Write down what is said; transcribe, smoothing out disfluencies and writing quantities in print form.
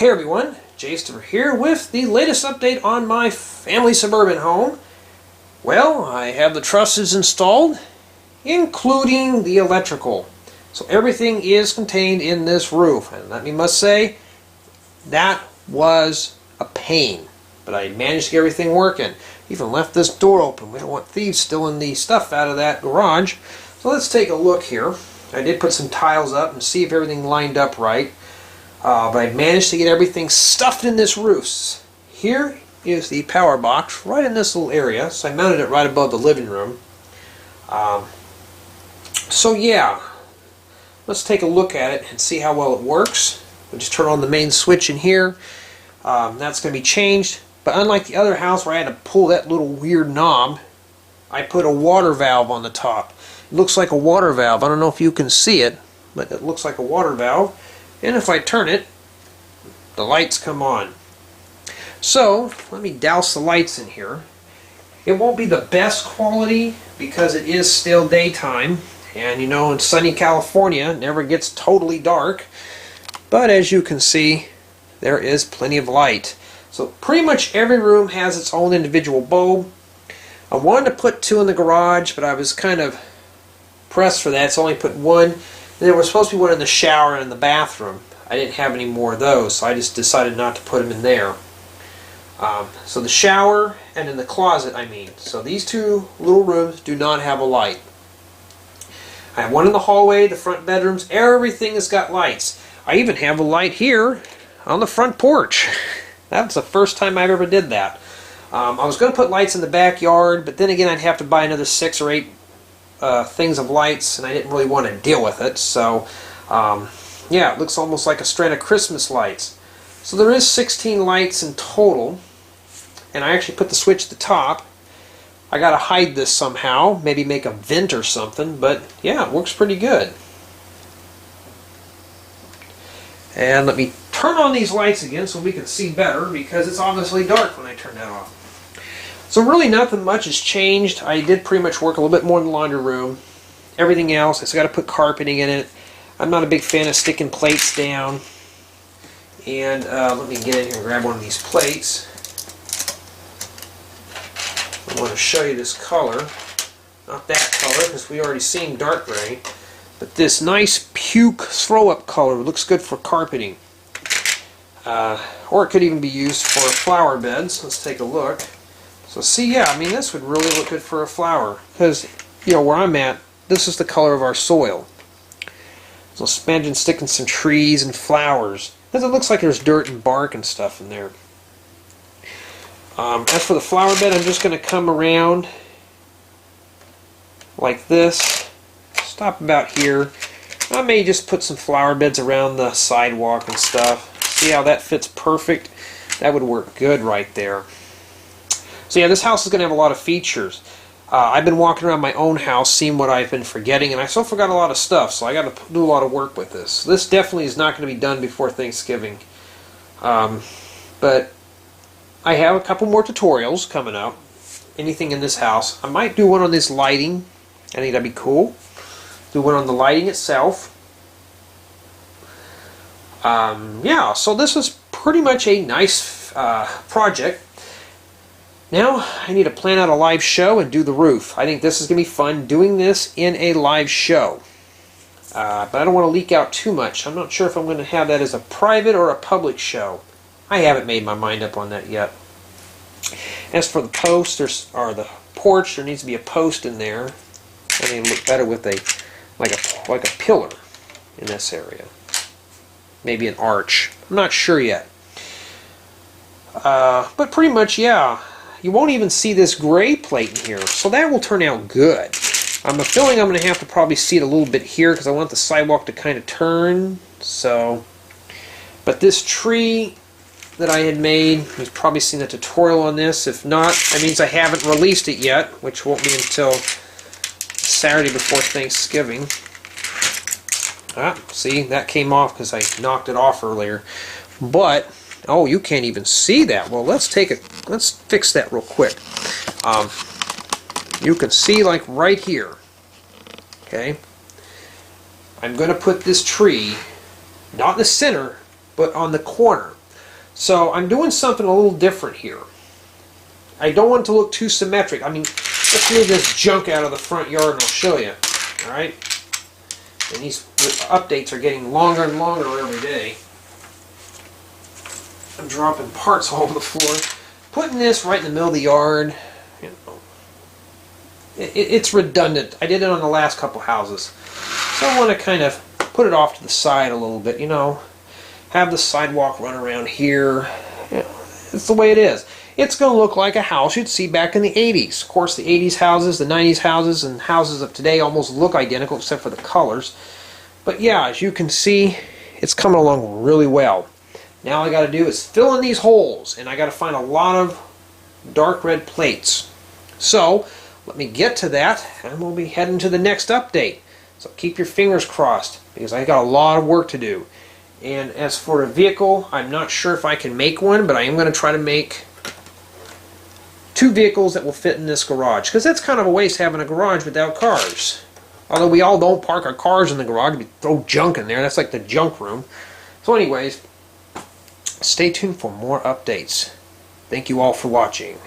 Hey everyone, Jason here with the latest update on my family suburban home. Well, I have the trusses installed, including the electrical. So everything is contained in this roof. And let me must say, that was a pain. But I managed to get everything working. Even left this door open. We don't want thieves stealing the stuff out of that garage. So let's take a look here. I did put some tiles up and see if everything lined up right. But I managed to get everything stuffed in this roof. Here is the power box right in this little area. So I mounted it right above the living room. So yeah, let's take a look at it and see how well it works. We'll just turn on the main switch in here. That's going to be changed. But unlike the other house where I had to pull that little weird knob, I put a water valve on the top. It looks like a water valve. I don't know if you can see it, but it looks like a water valve. And if I turn it, the lights come on. So, let me douse the lights in here. It won't be the best quality because it is still daytime. And you know, in sunny California, it never gets totally dark. But as you can see, there is plenty of light. So pretty much every room has its own individual bulb. I wanted to put two in the garage, but I was kind of pressed for that, so I only put one. There was supposed to be one in the shower and in the bathroom. I didn't have any more of those, so I just decided not to put them in there. So the shower and in the closet, I mean. So these two little rooms do not have a light. I have one in the hallway, the front bedrooms, everything has got lights. I even have a light here on the front porch. That's the first time I've ever did that. I was going to put lights in the backyard, but then again I'd have to buy another 6 or 8 things of lights, and I didn't really want to deal with it. So yeah, it looks almost like a strand of Christmas lights. So there is 16 lights in total, and I actually put the switch at the top. I gotta hide this somehow, maybe make a vent or something, but yeah, it works pretty good. And let me turn on these lights again so we can see better, because it's obviously dark when I turn that off. So really nothing much has changed. I did pretty much work a little bit more in the laundry room. Everything else, I still got to put carpeting in it. I'm not a big fan of sticking plates down. And let me get in here and grab one of these plates. I want to show you this color. Not that color, because we already seen dark gray. But this nice puke throw-up color looks good for carpeting. Or it could even be used for flower beds. Let's take a look. So see, yeah, I mean, this would really look good for a flower. Because, you know, where I'm at, this is the color of our soil. So imagine sticking some trees and flowers. Because it looks like there's dirt and bark and stuff in there. As for the flower bed, I'm just going to come around like this. Stop about here. I may just put some flower beds around the sidewalk and stuff. See how that fits perfect? That would work good right there. So yeah, this house is going to have a lot of features. I've been walking around my own house seeing what I've been forgetting, and I still forgot a lot of stuff, so I got to do a lot of work with this. This definitely is not going to be done before Thanksgiving. But I have a couple more tutorials coming up. Anything in this house. I might do one on this lighting. I think that'd be cool. Do one on the lighting itself. Yeah, so this is pretty much a nice project. Now I need to plan out a live show and do the roof. I think this is going to be fun doing this in a live show. But I don't want to leak out too much. I'm not sure if I'm going to have that as a private or a public show. I haven't made my mind up on that yet. As for the post or the porch, there needs to be a post in there. I think it'll look better with like a pillar in this area. Maybe an arch. I'm not sure yet. But pretty much, yeah. You won't even see this gray plate in here, so that will turn out good. I'm feeling I'm going to have to probably see it a little bit here because I want the sidewalk to kind of turn. So, but this tree that I had made, you've probably seen a tutorial on this. If not, that means I haven't released it yet, which won't be until Saturday before Thanksgiving. See, that came off because I knocked it off earlier. But oh, you can't even see that. Well, let's fix that real quick. You can see, like, right here. Okay? I'm going to put this tree not in the center, but on the corner. So I'm doing something a little different here. I don't want it to look too symmetric. I mean, let's move this junk out of the front yard and I'll show you. Alright? And these updates are getting longer and longer every day. I'm dropping parts all over the floor. Putting this right in the middle of the yard, you know, it's redundant. I did it on the last couple houses. So I want to kind of put it off to the side a little bit, you know. Have the sidewalk run around here. You know, it's the way it is. It's going to look like a house you'd see back in the 80s. Of course, the 80s houses, the 90s houses, and houses of today almost look identical except for the colors. But yeah, as you can see, it's coming along really well. Now all I got to do is fill in these holes, and I got to find a lot of dark red plates. So let me get to that, and we'll be heading to the next update. So keep your fingers crossed, because I got a lot of work to do. And as for a vehicle, I'm not sure if I can make one, but I am going to try to make 2 vehicles that will fit in this garage, because that's kind of a waste having a garage without cars. Although we all don't park our cars in the garage, we throw junk in there. That's like the junk room. So anyways, stay tuned for more updates. Thank you all for watching.